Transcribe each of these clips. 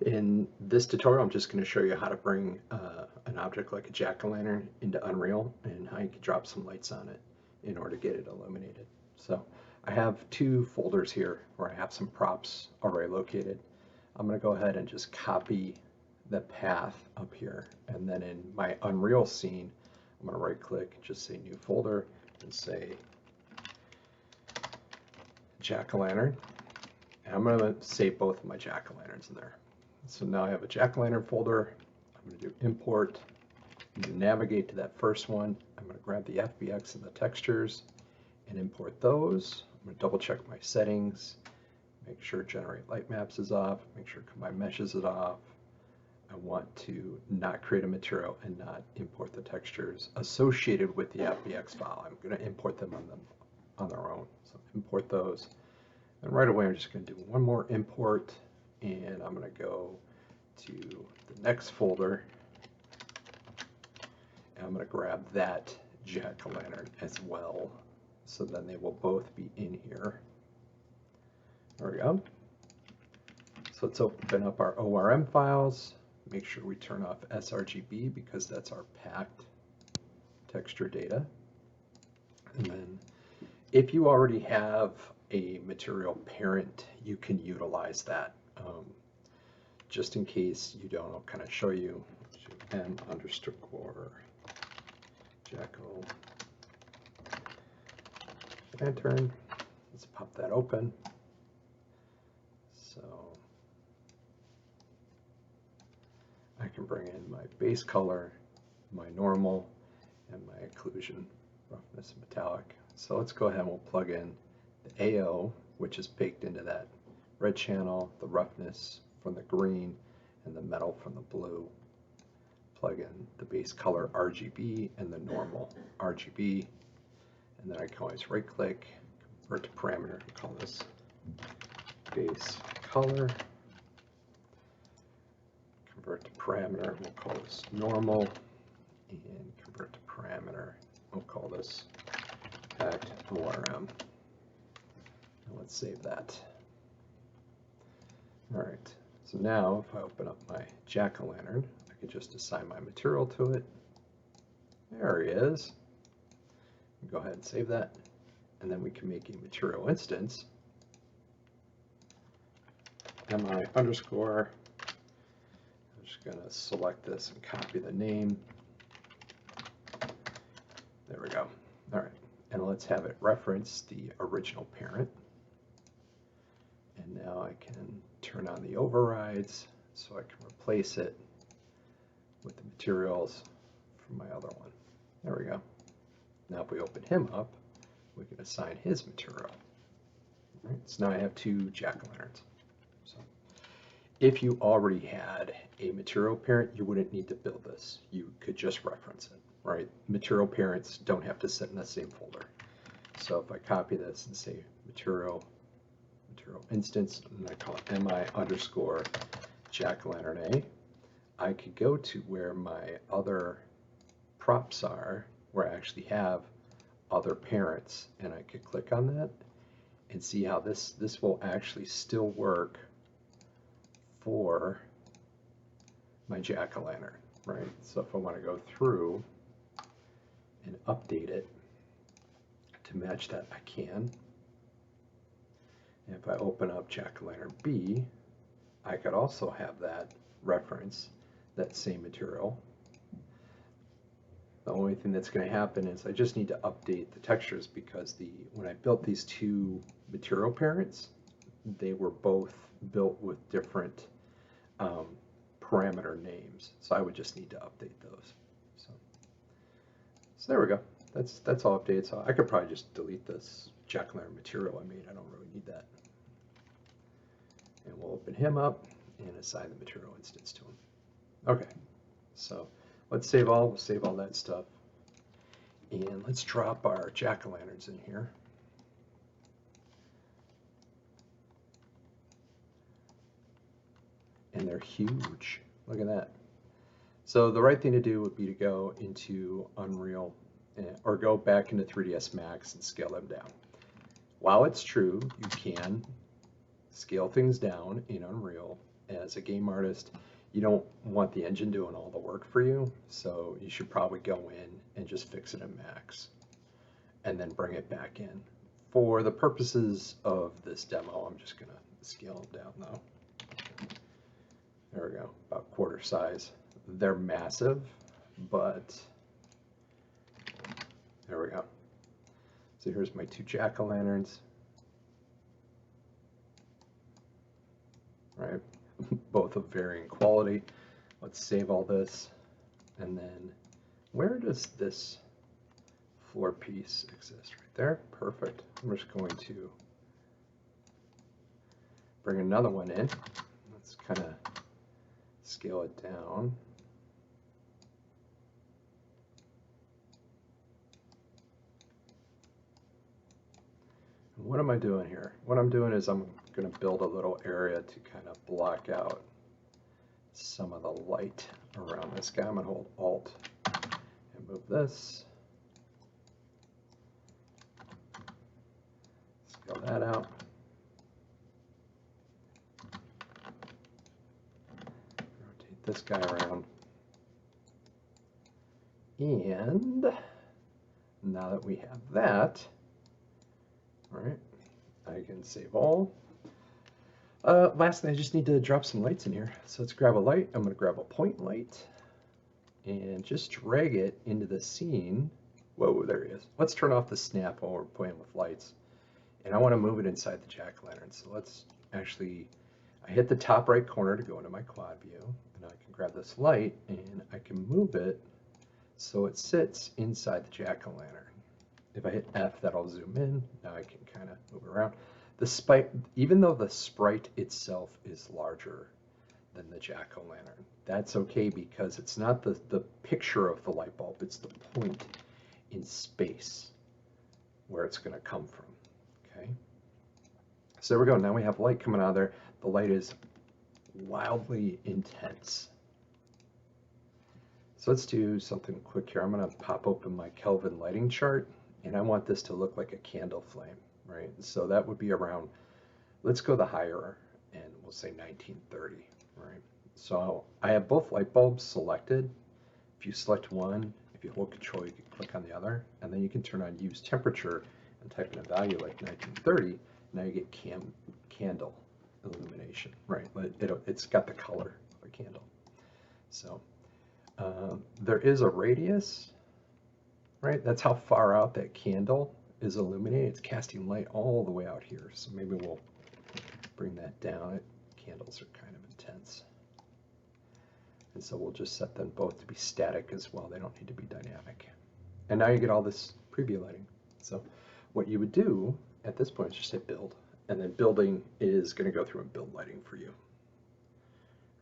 In this tutorial, I'm just going to show you how to bring an object like a jack-o'-lantern into Unreal and how you can drop some lights on it in order to get it illuminated. So I have two folders here where I have some props already located. I'm going to go ahead and just copy the path up here, and then in my Unreal scene, I'm going to right click and just say new folder and say jack-o'-lantern, and I'm going to save both of my jack-o'-lanterns in there. So now I have a jack-o'-lantern folder. I'm going to do import, navigate to that first one. I'm going to grab the FBX and the textures and import those. I'm going to double check my settings, make sure generate light maps is off, make sure combine meshes is off. I want to not create a material and not import the textures associated with the FBX file. I'm going to import them on their own. So import those. And right away I'm just going to do one more import, and I'm going to go to the next folder, and I'm going to grab that jack-o'-lantern as well, so then they will both be in here. There we go. So let's open up our ORM files, make sure we turn off sRGB because that's our packed texture data. And then if you already have a material parent, you can utilize that. Just in case you don't, I'll kind of show you n underscore jack-o'-lantern. Let's pop that open. So I can bring in my base color, my normal, and my occlusion, roughness, and metallic. So let's go ahead and we'll plug in the AO, which is baked into that red channel, the roughness from the green, and the metal from the blue. Plug in the base color RGB and the normal RGB, and then I can always right click, convert to parameter, and call this base color, convert to parameter, we'll call this normal, and convert to parameter, we'll call this packed ORM. And let's save that. All right, so now if I open up my jack-o'-lantern, I can just assign my material to it. There he is. Go ahead and save that, and then we can make a material instance. mi underscore, I'm just going to select this and copy the name. There we go. All right, and let's have it reference the original parent. And now I can turn on the overrides so I can replace it with the materials from my other one. There we go. Now if we open him up, we can assign his material. All right, so now I have two jack-o'-lanterns. So if you already had a material parent, you wouldn't need to build this. You could just reference it, right? Material parents don't have to sit in the same folder. So if I copy this and say material instance, and I call it mi underscore jack-o'-lantern A, I could go to where my other props are, where I actually have other parents, and I could click on that and see how this will actually still work for my jack-o'-lantern, right? So if I want to go through and update it to match that, I can. And if I open up jack-o'-lantern B, I could also have that reference that same material. The only thing that's going to happen is I just need to update the textures because when I built these two material parents, they were both built with different parameter names. So I would just need to update those. So there we go. That's all updated. So I could probably just delete this jack-o'-lantern material I made. I don't really need that. And we'll open him up and assign the material instance to him. Okay, so let's save all. We'll save all that stuff. And let's drop our jack-o'-lanterns in here. And they're huge. Look at that. So the right thing to do would be to go into Unreal or go back into 3ds Max and scale them down. While it's true, you can scale things down in Unreal as a game artist, you don't want the engine doing all the work for you, so you should probably go in and just fix it in max and then bring it back in. For the purposes of this demo, I'm just going to scale them down though. There we go, about quarter size. They're massive, but there we go. So here's my two jack-o'-lanterns. Right, both of varying quality. Let's save all this. And then where does this floor piece exist? Right there, perfect. I'm just going to bring another one in. Let's kind of scale it down. What am I doing here? What I'm doing is I'm going to build a little area to kind of block out some of the light around this guy. I'm going to hold Alt and move this. Scale that out. Rotate this guy around. And now that we have that, all right, I can save all. Lastly, I just need to drop some lights in here. So let's grab a light. I'm going to grab a point light and just drag it into the scene. Whoa, there he is. Let's turn off the snap while we're playing with lights. And I want to move it inside the jack-o'-lantern. So let's actually, I hit the top right corner to go into my quad view. And I can grab this light and I can move it so it sits inside the jack-o'-lantern. If I hit F, that'll zoom in. Now I can kind of move it around. The sprite, even though the sprite itself is larger than the jack-o'-lantern, that's okay because it's not the picture of the light bulb, it's the point in space where it's going to come from. Okay, so there we go. Now we have light coming out of there. The light is wildly intense. So let's do something quick here. I'm going to pop open my Kelvin lighting chart, and I want this to look like a candle flame. Right, so that would be around, let's go the higher and we'll say 1930, right? So I have both light bulbs selected. If you select one, if you hold control, you can click on the other, and then you can turn on use temperature and type in a value like 1930. Now you get candle illumination, right? It's got the color of a candle. So there is a radius, right? That's how far out that candle is illuminated. It's casting light all the way out here, so maybe we'll bring that down. Candles are kind of intense, and so we'll just set them both to be static as well. They don't need to be dynamic. And now you get all this preview lighting. So what you would do at this point is just hit build, and then building is going to go through and build lighting for you.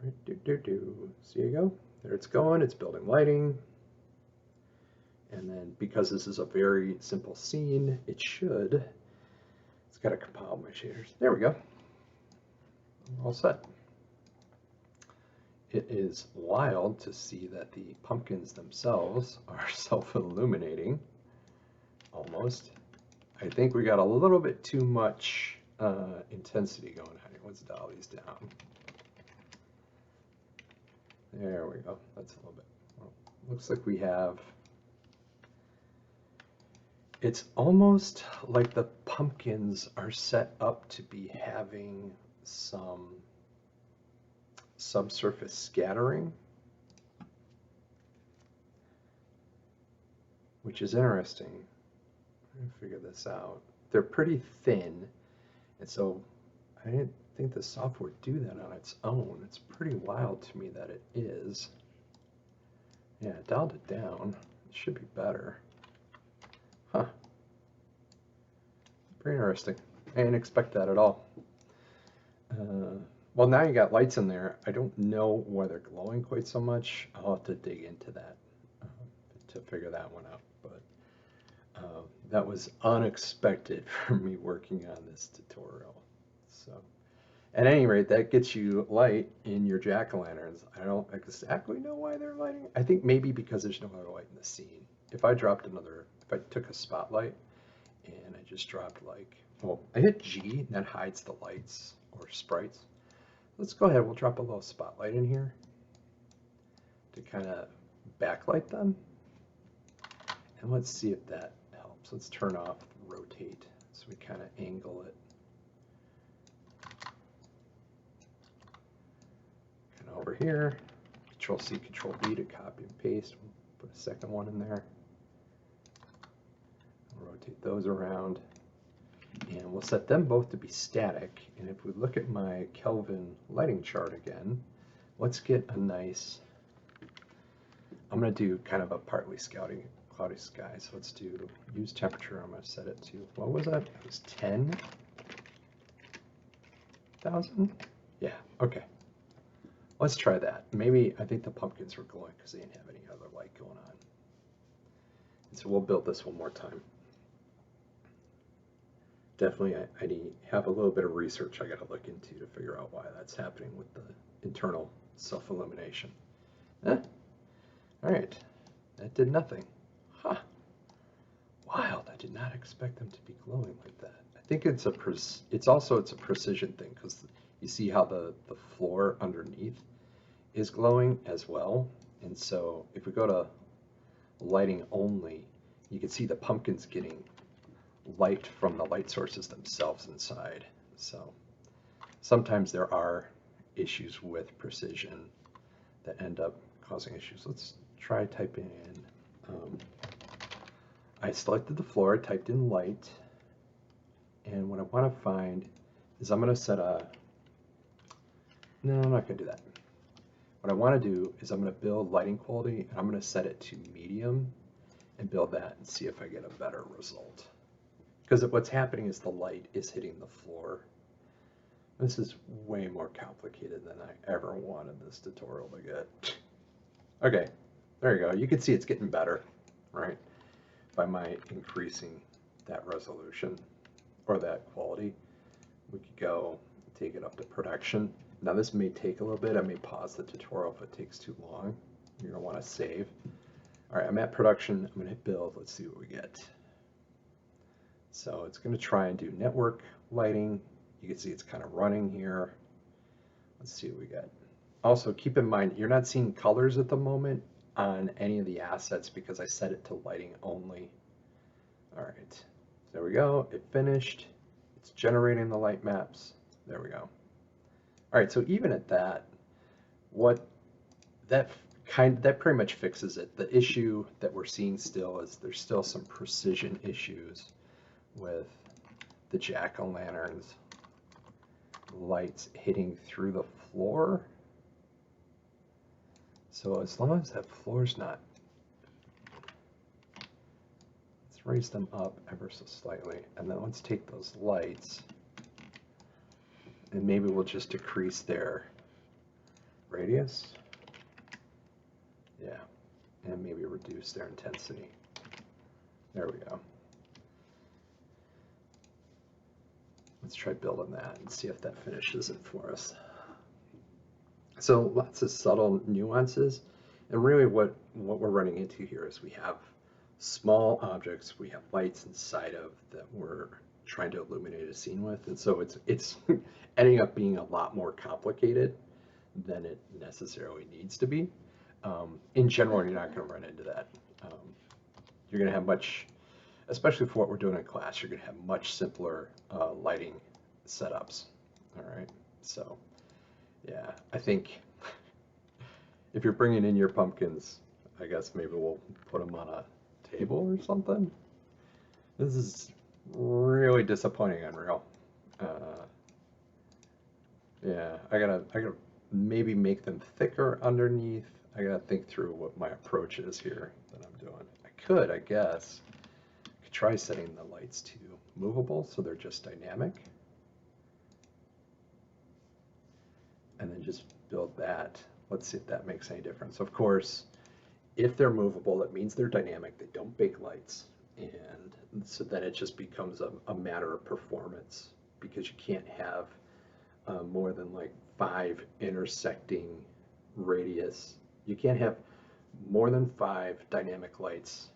Right, so you go, there it's going, it's building lighting. And then because this is a very simple scene, it's got to compile my shaders. There we go. All set. It is wild to see that the pumpkins themselves are self-illuminating, almost. I think we got a little bit too much intensity going on here. Let's dial these down. There we go. That's a little bit. Well, looks like we have. It's almost like the pumpkins are set up to be having some subsurface scattering, which is interesting. Let me figure this out. They're pretty thin, and so I didn't think the software would do that on its own. It's pretty wild to me that it is. Yeah, I dialed it down. It should be better. Huh. Very interesting. I didn't expect that at all. Well, now you got lights in there. I don't know why they're glowing quite so much. I'll have to dig into that to figure that one out. But that was unexpected for me working on this tutorial. So, at any rate, that gets you light in your jack-o'-lanterns. I don't exactly know why they're lighting. I think maybe because there's no other light in the scene. If I took a spotlight and I just dropped like, well, I hit G and that hides the lights or sprites. let's go ahead, we'll drop a little spotlight in here to kind of backlight them. And let's see if that helps. Let's turn off rotate so we kind of angle it. Kind of over here. Control C, Control V to copy and paste. We'll put a second one in there. Rotate those around. And we'll set them both to be static. And if we look at my Kelvin lighting chart again, let's get a nice, I'm going to do kind of a partly cloudy sky. So let's do use temperature. I'm going to set it to, what was that? It was 10,000? Yeah, okay. Let's try that. Maybe, I think the pumpkins were glowing because they didn't have any other light going on. And so we'll build this one more time. Definitely, I need have a little bit of research I got to look into to figure out why that's happening with the internal self-illumination. All right, that did nothing. Huh. Wild. I did not expect them to be glowing like that. I think it's a precision thing because you see how the floor underneath is glowing as well. And so if we go to lighting only, you can see the pumpkins getting light from the light sources themselves inside. So sometimes there are issues with precision that end up causing issues. Let's try typing in, I selected the floor, typed in light, and what I want to find is I'm going to set a, no, I'm not going to do that. What I want to do is I'm going to build lighting quality, and I'm going to set it to medium and build that and see if I get a better result. Because what's happening is the light is hitting the floor. This is way more complicated than I ever wanted this tutorial to get. Okay, there you go. You can see it's getting better, right? By my increasing that resolution or that quality. We could go take it up to production. Now this may take a little bit. I may pause the tutorial if it takes too long. You're gonna want to save. All right, I'm at production. I'm gonna hit build. Let's see what we get. So it's going to try and do network lighting. You can see it's kind of running here. Let's see what we get. Also, keep in mind, you're not seeing colors at the moment on any of the assets because I set it to lighting only. All right, there we go. It finished. It's generating the light maps. There we go. All right, so even at that, that pretty much fixes it. The issue that we're seeing still is there's still some precision issues with the jack-o'-lanterns lights hitting through the floor. So as long as that floor's not, let's raise them up ever so slightly, and then let's take those lights and maybe we'll just decrease their radius. Yeah, and maybe reduce their intensity. There we go. Let's try building that and see if that finishes it for us. So lots of subtle nuances, and really what we're running into here is we have small objects, we have lights inside of that we're trying to illuminate a scene with, and so it's ending up being a lot more complicated than it necessarily needs to be. In general, you're not going to run into that. You're going to have much, especially for what we're doing in class, you're going to have much simpler lighting setups. All right, so yeah, I think if you're bringing in your pumpkins, I guess maybe we'll put them on a table or something. This is really disappointing, Unreal. Yeah, I gotta maybe make them thicker underneath. I gotta think through what my approach is here that I'm doing. I guess, try setting the lights to movable so they're just dynamic. And then just build that. Let's see if that makes any difference. Of course, if they're movable, that means they're dynamic. They don't bake lights. And so then it just becomes a matter of performance because you can't have more than like 5 intersecting radius. You can't have more than 5 dynamic lights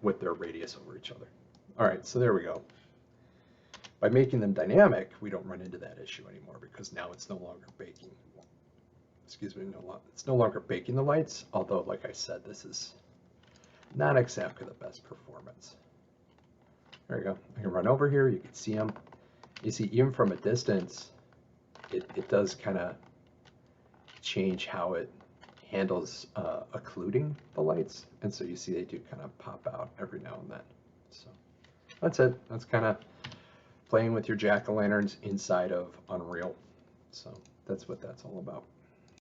with their radius over each other. All right, so there we go. By making them dynamic, we don't run into that issue anymore because now it's no longer baking. Excuse me, it's no longer baking the lights, although, like I said, this is not exactly the best performance. There you go. I can run over here. You can see them. You see, even from a distance, it does kind of change how it handles occluding the lights. And so you see they do kind of pop out every now and then. So that's it. That's kind of playing with your jack-o'-lanterns inside of Unreal. So that's what that's all about.